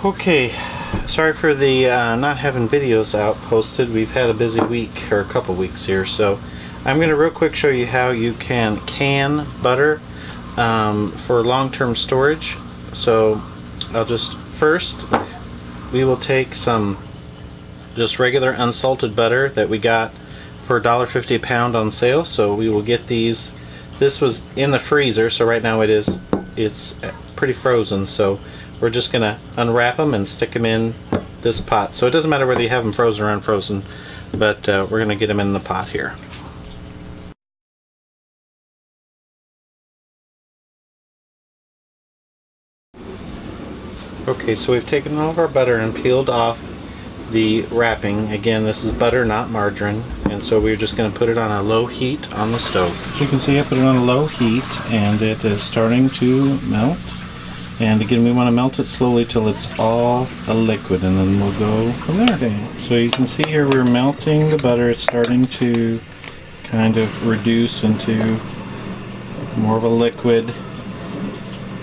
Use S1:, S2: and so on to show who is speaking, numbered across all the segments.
S1: Okay, sorry for the not having videos out posted. We've had a busy week, or a couple weeks here, so I'm going to real quick show you how you can butter for long-term storage. So I'll just first, we will take some just regular unsalted butter that we got for $1.50 a pound on sale. So we will get these. This was in the freezer, so right now it's pretty frozen, so we're just gonna unwrap them and stick them in this pot. So it doesn't matter whether you have them frozen or unfrozen, but we're gonna get them in the pot here. Okay, so we've taken all of our butter and peeled off the wrapping. Again, this is butter, not margarine, and so we're just going to put it on a low heat on the stove. As you can see, I put it on a low heat and it is starting to melt. And again, we want to melt it slowly till it's all a liquid, and then we'll go from there. Okay, so you can see here we're melting the butter. It's starting to kind of reduce into more of a liquid.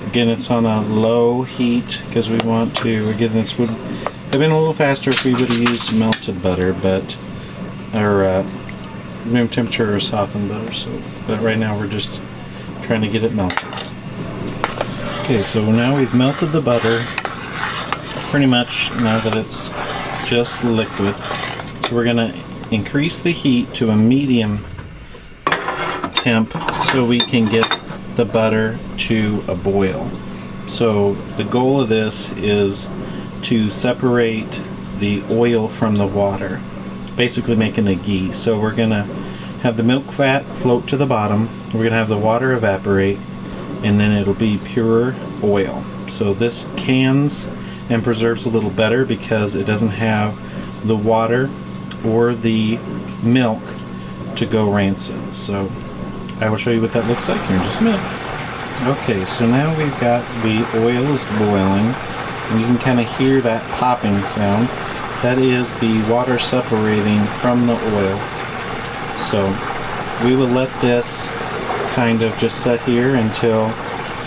S1: Again, it's on a low heat because we want to, again, this would have been a little faster if we would have used melted butter, but, or room temperature or softened butter. So, but right now we're just trying to get it melted. Okay, so now we've melted the butter pretty much now that it's just liquid. So we're going to increase the heat to a medium temp so we can get the butter to a boil. So the goal of this is to separate the oil from the water, basically making a ghee. So we're going to have the milk fat float to the bottom, we're going to have the water evaporate, and then it'll be pure oil. So this cans and preserves a little better because it doesn't have the water or the milk to go rancid. So I will show you what that looks like here in just a minute. Okay, so now we've got the oil is boiling, and you can kind of hear that popping sound. That is the water separating from the oil. So we will let this kind of just sit here until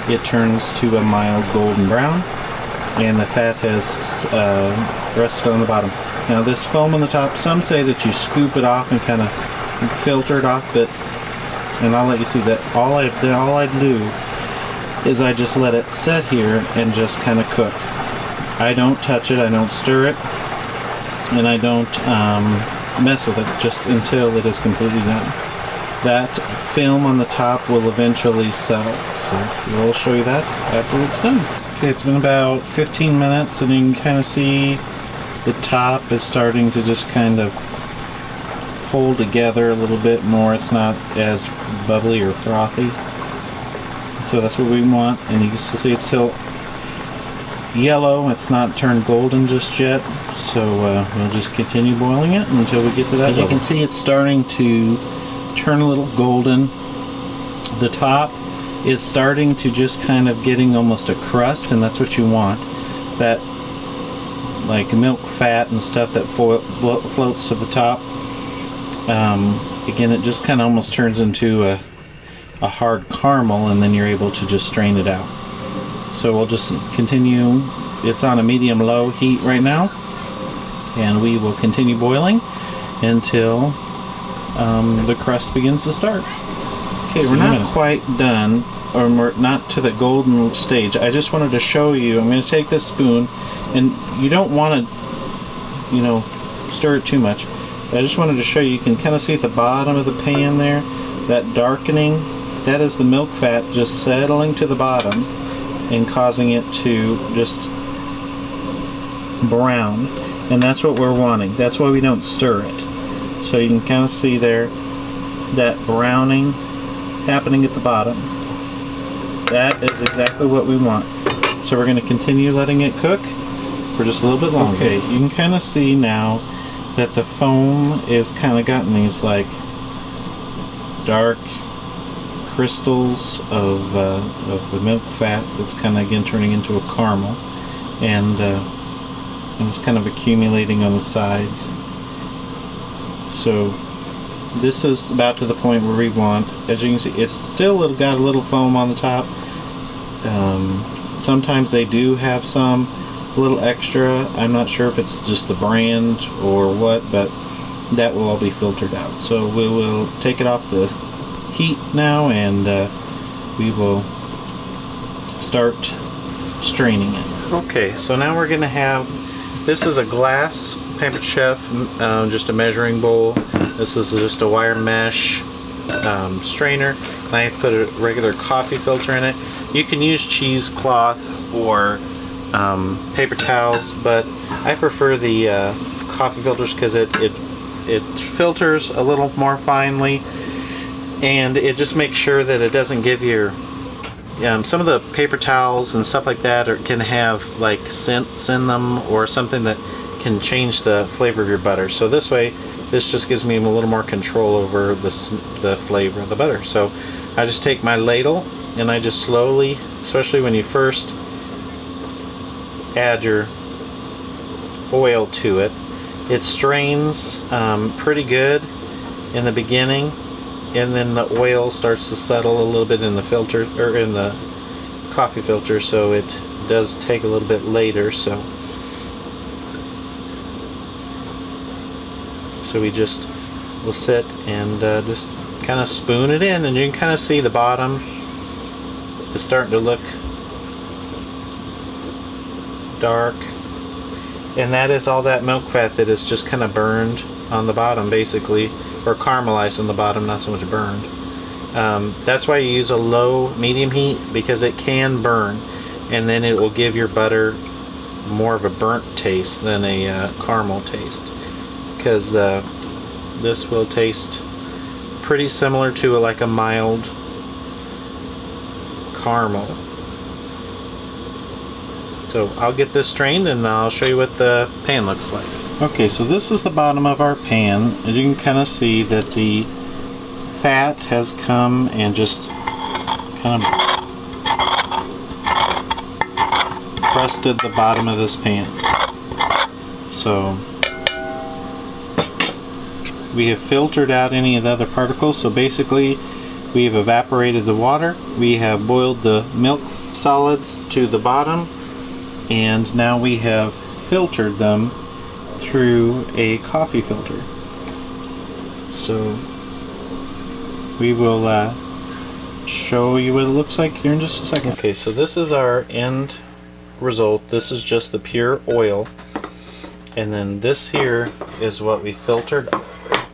S1: it turns to a mild golden brown and the fat has rested on the bottom. Now this foam on the top, some say that you scoop it off and kind of filter it off, but, and I'll let you see that all I do is I just let it sit here and just kind of cook. I don't touch it, I don't stir it, and I don't mess with it just until it is completely done. That film on the top will eventually settle, so we'll show you that after it's done. Okay, it's been about 15 minutes and you can kind of see the top is starting to just kind of hold together a little bit more. It's not as bubbly or frothy, so that's what we want. And you can see it's still yellow, it's not turned golden just yet, so we'll just continue boiling it until we get to that level. As you can see, it's starting to turn a little golden. The top is starting to just kind of getting almost a crust, and that's what you want. That like milk fat and stuff that floats to the top. Again, it just kind of almost turns into a hard caramel, and then you're able to just strain it out. So we'll just continue. It's on a medium-low heat right now, and we will continue boiling until the crust begins to start. Okay, so we're not quite done, or we're not to the golden stage. I just wanted to show you. I'm going to take this spoon, and you don't want to, you know, stir it too much. I just wanted to show you. You can kind of see at the bottom of the pan there, that darkening. That is the milk fat just settling to the bottom and causing it to just brown, and that's what we're wanting. That's why we don't stir it. So you can kind of see there that browning happening at the bottom. That is exactly what we want. So we're going to continue letting it cook for just a little bit longer. Okay, you can kind of see now that the foam is kind of gotten these like dark crystals of the milk fat that's kind of again turning into a caramel, and it's kind of accumulating on the sides. So this is about to the point where we want. As you can see, it's still got a little foam on the top. Sometimes they do have some a little extra. I'm not sure if it's just the brand or what, but that will all be filtered out. So we will take it off the heat now, and we will start straining it. Okay, so now we're going to have, this is a glass Pampered Chef, just a measuring bowl. This is just a wire mesh strainer. And I put a regular coffee filter in it. You can use cheesecloth or paper towels, but I prefer the coffee filters because it filters a little more finely, and it just makes sure that it doesn't give your some of the paper towels and stuff like that can have like scents in them or something that can change the flavor of your butter. So this way, this just gives me a little more control over the flavor of the butter. So I just take my ladle and I just slowly, especially when you first add your oil to it, it strains pretty good in the beginning, and then the oil starts to settle a little bit in the filter, or in the coffee filter, so it does take a little bit later. So we just will sit and just kind of spoon it in, and you can kind of see the bottom is starting to look dark, and that is all that milk fat that is just kind of burned on the bottom, basically, or caramelized on the bottom, not so much burned. That's why you use a low medium heat, because it can burn, and then it will give your butter more of a burnt taste than a caramel taste, because this will taste pretty similar to like a mild caramel. So I'll get this strained and I'll show you what the pan looks like. Okay, so this is the bottom of our pan. As you can kind of see that the fat has come and just kind of crusted the bottom of this pan. So we have filtered out any of the other particles. So basically we have evaporated the water, we have boiled the milk solids to the bottom, and now we have filtered them through a coffee filter. So we will show you what it looks like here in just a second. Okay, so this is our end result. This is just the pure oil, and then this here is what we filtered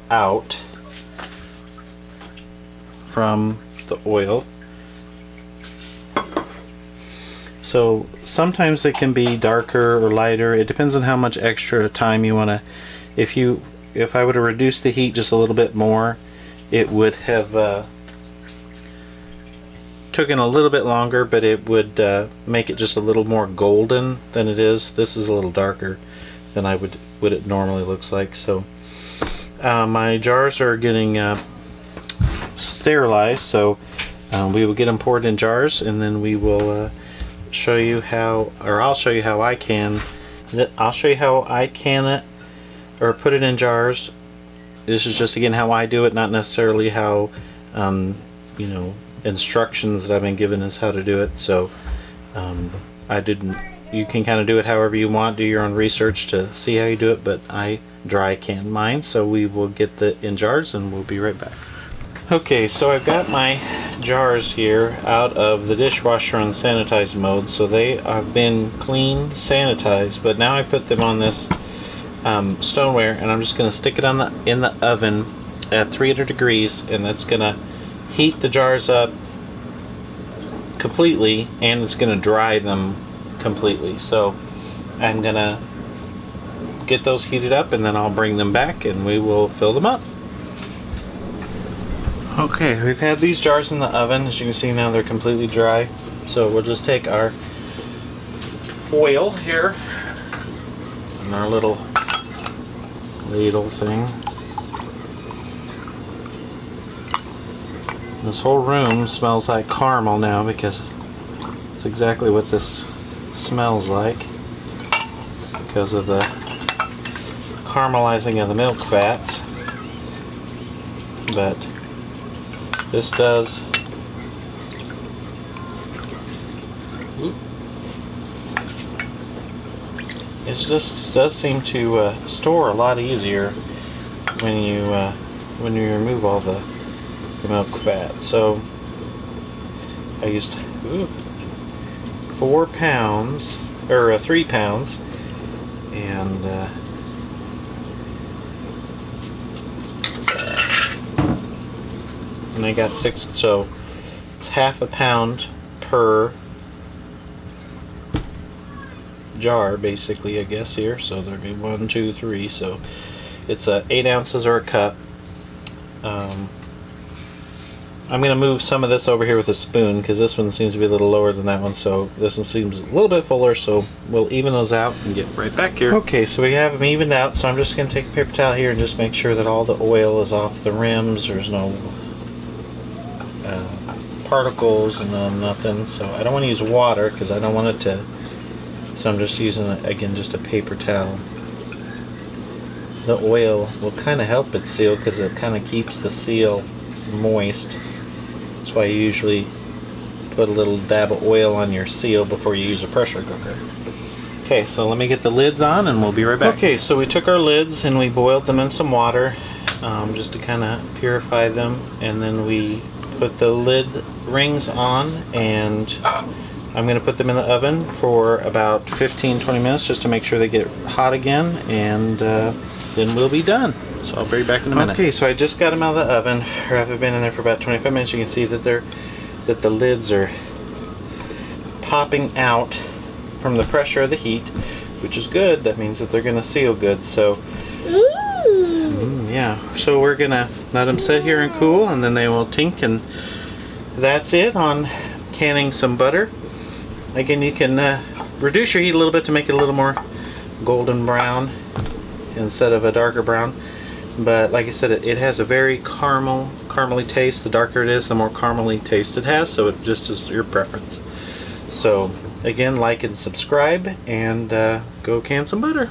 S1: out from the oil. So sometimes it can be darker or lighter. It depends on how much extra time you want to. If I would have reduced the heat just a little bit more, it would have taken a little bit longer, but it would make it just a little more golden than it is. This is a little darker than what it normally looks like. So my jars are getting sterilized, so we will get them poured in jars, and then we will show you how, or I'll show you how I can. I'll show you how I can it, or put it in jars. This is just again how I do it, not necessarily how you know, instructions that I've been given is how to do it. So you can kind of do it however you want, do your own research to see how you do it, but I dry can mine. So we will get the in jars and we'll be right back. Okay, so I've got my jars here out of the dishwasher on sanitize mode, so they have been clean, sanitized, but now I put them on this stoneware, and I'm just going to stick it in the oven at 300 degrees, and that's going to heat the jars up completely, and it's going to dry them completely. So I'm going to get those heated up, and then I'll bring them back and we will fill them up. Okay, we've had these jars in the oven. As you can see now, they're completely dry. So we'll just take our oil here and our little ladle thing. This whole room smells like caramel now, because it's exactly what this smells like because of the caramelizing of the milk fats. But this does it just does seem to store a lot easier when you remove all the milk fat. So I used 4 pounds or 3 pounds, and I got 6, so it's half a pound per jar basically, I guess, here. So there'd be 1, 2, 3, so it's 8 ounces or a cup. I'm going to move some of this over here with a spoon because this one seems to be a little lower than that one, so this one seems a little bit fuller, so we'll even those out and get right back here. Okay, so we have them evened out, so I'm just going to take a paper towel here and just make sure that all the oil is off the rims. There's no particles and nothing, so I don't want to use water because I don't want it to, so I'm just using, again, just a paper towel. The oil will kind of help it seal because it kind of keeps the seal moist. That's why you usually put a little dab of oil on your seal before you use a pressure cooker. Okay, so let me get the lids on and we'll be right back. Okay, so we took our lids and we boiled them in some water just to kind of purify them, and then we put the lid rings on, and I'm going to put them in the oven for about 15-20 minutes just to make sure they get hot again, and then we'll be done. So I'll be back in a minute. Okay, so I just got them out of the oven, or I've been in there for about 25 minutes. You can see that the lids are popping out from the pressure of the heat, which is good. That means that they're going to seal good. So yeah, so we're gonna let them sit here and cool, and then they will tink, and that's it on canning some butter. Again, you can reduce your heat a little bit to make it a little more golden brown instead of a darker brown. But like I said, it has a very caramely taste. The darker it is, the more caramely taste it has, so it just is your preference. So again, like and subscribe, and go can some butter.